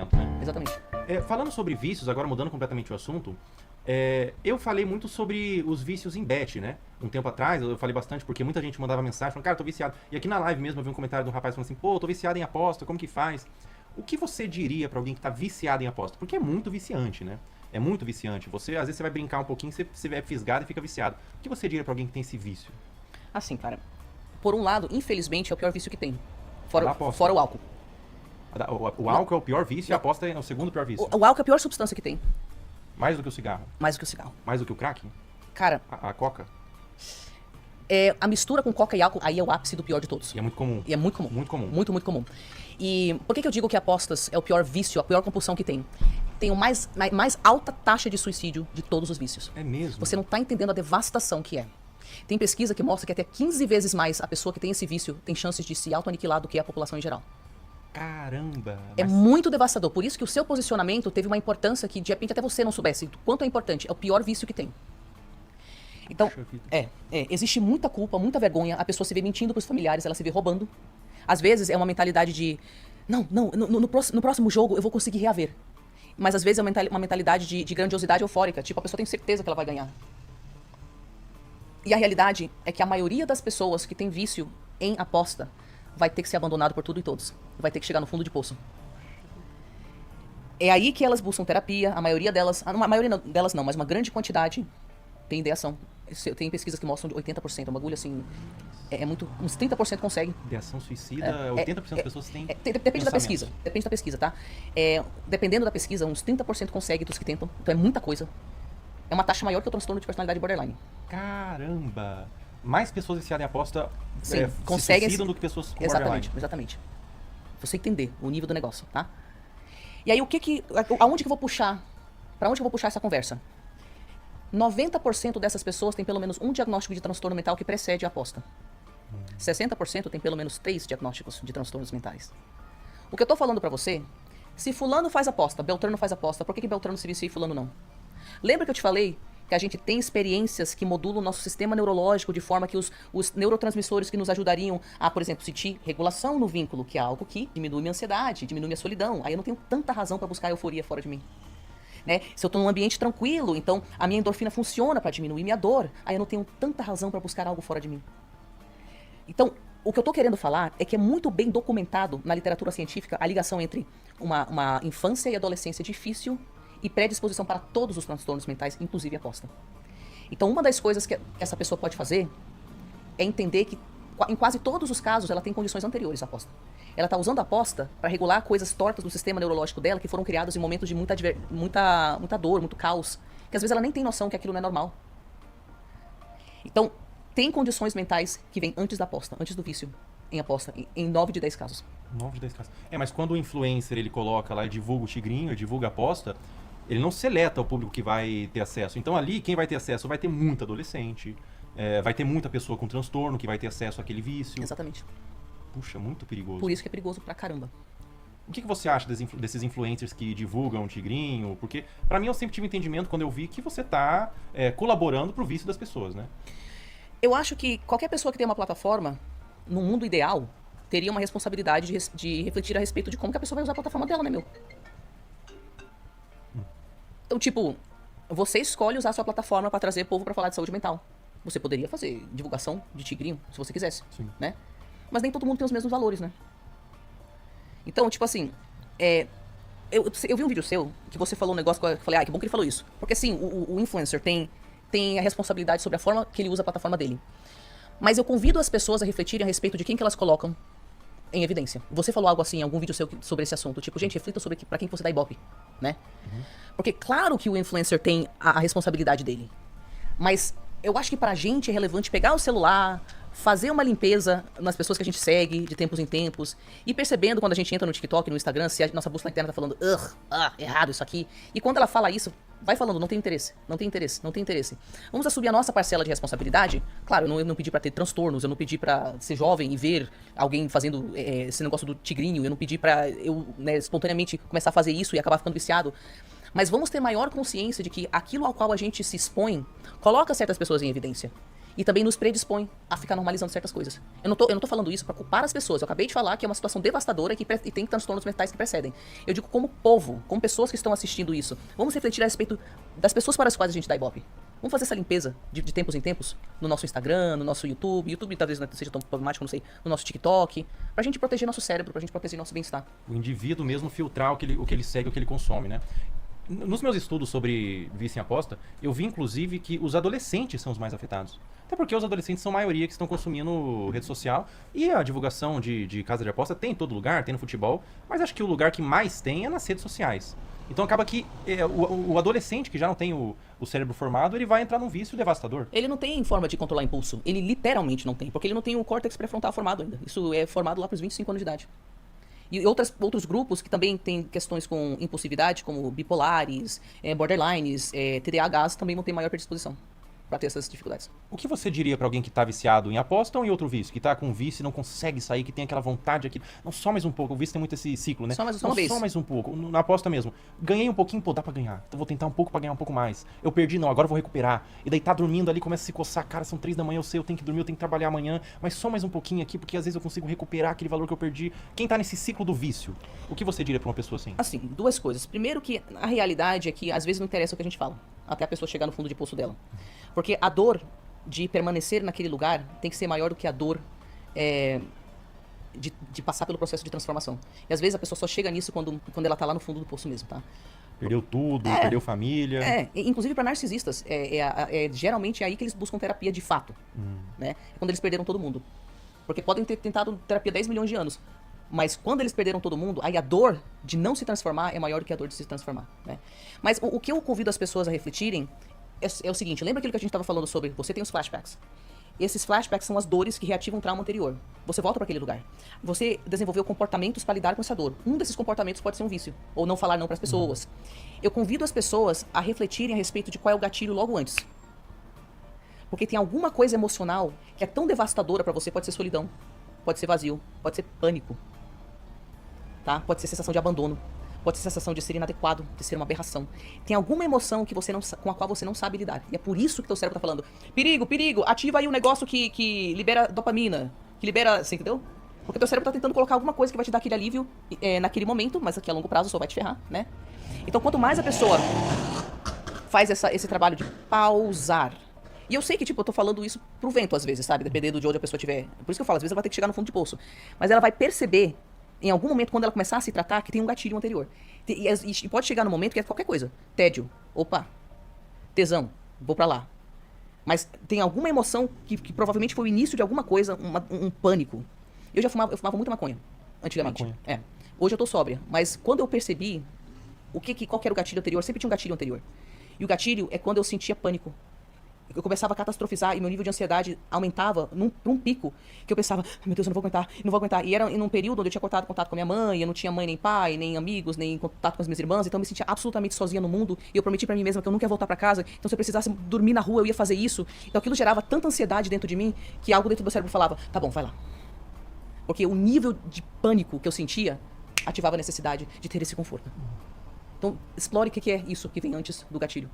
né? Exatamente. Falando sobre vícios, agora mudando completamente o assunto, eu falei muito sobre os vícios em bet, né? Um tempo atrás eu falei bastante porque muita gente mandava mensagem falando, cara, tô viciado. E aqui na live mesmo eu vi um comentário de um rapaz falando assim, pô, tô viciado em aposta, como que faz? O que você diria pra alguém que tá viciado em aposta? Porque é muito viciante, né? É muito viciante. Você, às vezes, você vai brincar um pouquinho, você é fisgado e fica viciado. O que você diria pra alguém que tem esse vício? Assim, cara, por um lado, infelizmente, é o pior vício que tem. Da Fora, aposta. fora o álcool. O álcool é o pior vício e a aposta é o segundo pior vício. O álcool é a pior substância que tem, Mais do que o cigarro. mais do que o cigarro. Mais do que o crack? Cara, A coca? a mistura com coca e álcool, aí é o ápice do pior de todos. E é muito comum. E é muito comum. Muito comum. Muito, muito comum. E por que eu digo que apostas é o pior vício, a pior compulsão que tem? Tem a mais alta taxa de suicídio de todos os vícios. É mesmo? Você não tá entendendo a devastação que é. Tem pesquisa que mostra que até 15 vezes mais a pessoa que tem esse vício tem chances de se auto-aniquilar do que a população em geral. Caramba! É muito devastador. Por isso que o seu posicionamento teve uma importância que de repente até você não soubesse do quanto é importante. É o pior vício que tem. Então, Puxa vida. existe muita culpa, muita vergonha. A pessoa se vê mentindo pros familiares, ela se vê roubando. Às vezes é uma mentalidade de, no próximo jogo eu vou conseguir reaver. Mas às vezes é uma mentalidade de grandiosidade eufórica. Tipo, a pessoa tem certeza que ela vai ganhar. E a realidade é que a maioria das pessoas que tem vício em aposta vai ter que ser abandonado por tudo e todos. Vai ter que chegar no fundo de poço. É aí que elas buscam terapia. A maioria delas, delas não, mas uma grande quantidade tem ideação. Tem pesquisas que mostram de 80%, uma agulha assim, muito, uns 30% consegue. Ideação suicida, 80% das pessoas têm. Depende da pesquisa. Depende da pesquisa, tá? Dependendo da pesquisa, uns 30% consegue dos que tentam. Então é muita coisa. É uma taxa maior que o transtorno de personalidade borderline. Caramba! Mais pessoas viciadas em aposta Sim, se conseguem suicidam do que pessoas com Exatamente, borderline. exatamente. Você entender o nível do negócio, tá? E aí aonde que eu vou puxar? Pra onde que eu vou puxar essa conversa? 90% dessas pessoas têm pelo menos um diagnóstico de transtorno mental que precede a aposta. 60% tem pelo menos 3 diagnósticos de transtornos mentais. O que eu tô falando pra você, se fulano faz aposta, Beltrano faz aposta, por que Beltrano se vicia e fulano não? Lembra que eu te falei que a gente tem experiências que modulam o nosso sistema neurológico de forma que os neurotransmissores que nos ajudariam a, por exemplo, sentir regulação no vínculo, que é algo que diminui minha ansiedade, diminui minha solidão. Aí eu não tenho tanta razão pra buscar euforia fora de mim. Né? Se eu tô num ambiente tranquilo, então a minha endorfina funciona pra diminuir minha dor. Aí eu não tenho tanta razão pra buscar algo fora de mim. Então, o que eu tô querendo falar é que é muito bem documentado na literatura científica a ligação entre uma infância e adolescência difícil e predisposição para todos os transtornos mentais, inclusive a aposta. Então, uma das coisas que essa pessoa pode fazer é entender que, em quase todos os casos, ela tem condições anteriores à aposta. Ela está usando a aposta para regular coisas tortas do sistema neurológico dela que foram criadas em momentos de muita dor, muito caos, que às vezes ela nem tem noção que aquilo não é normal. Então, tem condições mentais que vêm antes da aposta, antes do vício em aposta, em 9 de 10 casos. 9 de 10 casos. Mas quando o influencer ele coloca lá e divulga o tigrinho, divulga a aposta, ele não seleta o público que vai ter acesso. Então ali, quem vai ter acesso vai ter muito adolescente, vai ter muita pessoa com transtorno que vai ter acesso àquele vício. Exatamente. Puxa, muito perigoso. Por isso que é perigoso pra caramba. O que você acha desses influencers que divulgam o tigrinho? Porque, pra mim, eu sempre tive entendimento quando eu vi que você tá colaborando pro vício das pessoas, né? Eu acho que qualquer pessoa que tem uma plataforma, no mundo ideal, teria uma responsabilidade de refletir a respeito de como que a pessoa vai usar a plataforma dela, né, meu? Então, tipo, você escolhe usar a sua plataforma pra trazer povo pra falar de saúde mental. Você poderia fazer divulgação de tigrinho, se você quisesse, Sim. né? Mas nem todo mundo tem os mesmos valores, né? Então, tipo assim, eu vi um vídeo seu que você falou um negócio que eu falei, que bom que ele falou isso. Porque assim, o influencer tem a responsabilidade sobre a forma que ele usa a plataforma dele. Mas eu convido as pessoas a refletirem a respeito de quem que elas colocam em evidência. Você falou algo assim em algum vídeo seu sobre esse assunto. Tipo, gente, reflita sobre pra quem você dá ibope, né? Porque claro que o influencer tem a responsabilidade dele. Mas eu acho que pra gente é relevante pegar o celular, fazer uma limpeza nas pessoas que a gente segue de tempos em tempos, e percebendo quando a gente entra no TikTok, no Instagram, se a nossa bússola interna tá falando, errado isso aqui. E quando ela fala isso, vai falando, não tem interesse, não tem interesse, não tem interesse. Vamos assumir a nossa parcela de responsabilidade. Claro, eu não pedi pra ter transtornos, eu não pedi pra ser jovem e ver alguém fazendo esse negócio do tigrinho, eu não pedi pra eu, espontaneamente começar a fazer isso e acabar ficando viciado. Mas vamos ter maior consciência de que aquilo ao qual a gente se expõe coloca certas pessoas em evidência. E também nos predispõe a ficar normalizando certas coisas. Eu não tô falando isso para culpar as pessoas. Eu acabei de falar que é uma situação devastadora e tem transtornos mentais que precedem. Eu digo como povo, como pessoas que estão assistindo isso. Vamos refletir a respeito das pessoas para as quais a gente dá Ibope. Vamos fazer essa limpeza de tempos em tempos no nosso Instagram, no nosso YouTube. YouTube talvez não seja tão problemático, não sei. No nosso TikTok. Pra gente proteger nosso cérebro, pra gente proteger nosso bem-estar. O indivíduo mesmo filtrar o que ele segue, o que ele consome, né? Nos meus estudos sobre vício em aposta, eu vi inclusive que os adolescentes são os mais afetados. Até porque os adolescentes são a maioria que estão consumindo rede social. E a divulgação de casa de aposta tem em todo lugar, tem no futebol. Mas acho que o lugar que mais tem é nas redes sociais. Então acaba que o adolescente que já não tem o cérebro formado, ele vai entrar num vício devastador. Ele não tem forma de controlar impulso. Ele literalmente não tem, porque ele não tem o córtex pré-frontal formado ainda. Isso é formado lá pros 25 anos de idade. E outros grupos que também têm questões com impulsividade, como bipolares, borderlines, TDAHs, também vão ter maior predisposição para ter essas dificuldades. O que você diria para alguém que tá viciado em aposta ou em outro vício? Que tá com vício e não consegue sair, que tem aquela vontade aqui. Não, só mais um pouco. O vício tem muito esse ciclo, né? Só mais uma vez. Só mais um pouco. Na aposta mesmo. Ganhei um pouquinho, pô, dá pra ganhar. Então vou tentar um pouco pra ganhar um pouco mais. Eu perdi, não, agora eu vou recuperar. E daí tá dormindo ali, começa a se coçar. Cara, são 3 da manhã, eu sei, eu tenho que dormir, eu tenho que trabalhar amanhã. Mas só mais um pouquinho aqui, porque às vezes eu consigo recuperar aquele valor que eu perdi. Quem tá nesse ciclo do vício, o que você diria pra uma pessoa assim? Assim, duas coisas. Primeiro que a realidade é que às vezes não interessa o que a gente fala. Até a pessoa chegar no fundo de poço dela. Porque a dor de permanecer naquele lugar tem que ser maior do que a dor de passar pelo processo de transformação. E às vezes a pessoa só chega nisso quando ela tá lá no fundo do poço mesmo, tá? Perdeu tudo, perdeu família. Inclusive para narcisistas, geralmente é aí que eles buscam terapia de fato, né? É quando eles perderam todo mundo. Porque podem ter tentado terapia 10 milhões de anos, mas quando eles perderam todo mundo, aí a dor de não se transformar é maior do que a dor de se transformar, né? Mas o que eu convido as pessoas a refletirem é o seguinte, lembra aquilo que a gente estava falando sobre, você tem os flashbacks. Esses flashbacks são as dores que reativam um trauma anterior. Você volta para aquele lugar. Você desenvolveu comportamentos para lidar com essa dor. Um desses comportamentos pode ser um vício, ou não falar não para as pessoas. Eu convido as pessoas a refletirem a respeito de qual é o gatilho logo antes. Porque tem alguma coisa emocional que é tão devastadora para você, pode ser solidão, pode ser vazio, pode ser pânico, tá? Pode ser sensação de abandono. Pode ser sensação de ser inadequado, de ser uma aberração. Tem alguma emoção que com a qual você não sabe lidar. E é por isso que teu cérebro tá falando, perigo, perigo, ativa aí um negócio que libera dopamina, que libera, você entendeu? Porque teu cérebro tá tentando colocar alguma coisa que vai te dar aquele alívio naquele momento, mas aqui a longo prazo só vai te ferrar, né? Então quanto mais a pessoa faz esse trabalho de pausar. E eu sei que, tipo, eu tô falando isso pro vento às vezes, sabe? Dependendo de onde a pessoa estiver. Por isso que eu falo, às vezes ela vai ter que chegar no fundo de poço. Mas ela vai perceber em algum momento, quando ela começar a se tratar, que tem um gatilho anterior. E pode chegar no momento que é qualquer coisa. Tédio. Opa. Tesão. Vou pra lá. Mas tem alguma emoção que provavelmente foi o início de alguma coisa, um pânico. Eu fumava muita maconha, antigamente. Maconha. Hoje eu tô sóbria. Mas quando eu percebi qual que era o gatilho anterior, sempre tinha um gatilho anterior. E o gatilho é quando eu sentia pânico. Eu começava a catastrofizar e meu nível de ansiedade aumentava pra um pico que eu pensava, meu Deus, eu não vou aguentar. E era em um período onde eu tinha cortado contato com a minha mãe, eu não tinha mãe nem pai, nem amigos, nem contato com as minhas irmãs, então eu me sentia absolutamente sozinha no mundo e eu prometi pra mim mesma que eu nunca ia voltar pra casa, então se eu precisasse dormir na rua eu ia fazer isso. Então aquilo gerava tanta ansiedade dentro de mim que algo dentro do meu cérebro falava, tá bom, vai lá. Porque o nível de pânico que eu sentia ativava a necessidade de ter esse conforto. Então explore o que é isso que vem antes do gatilho.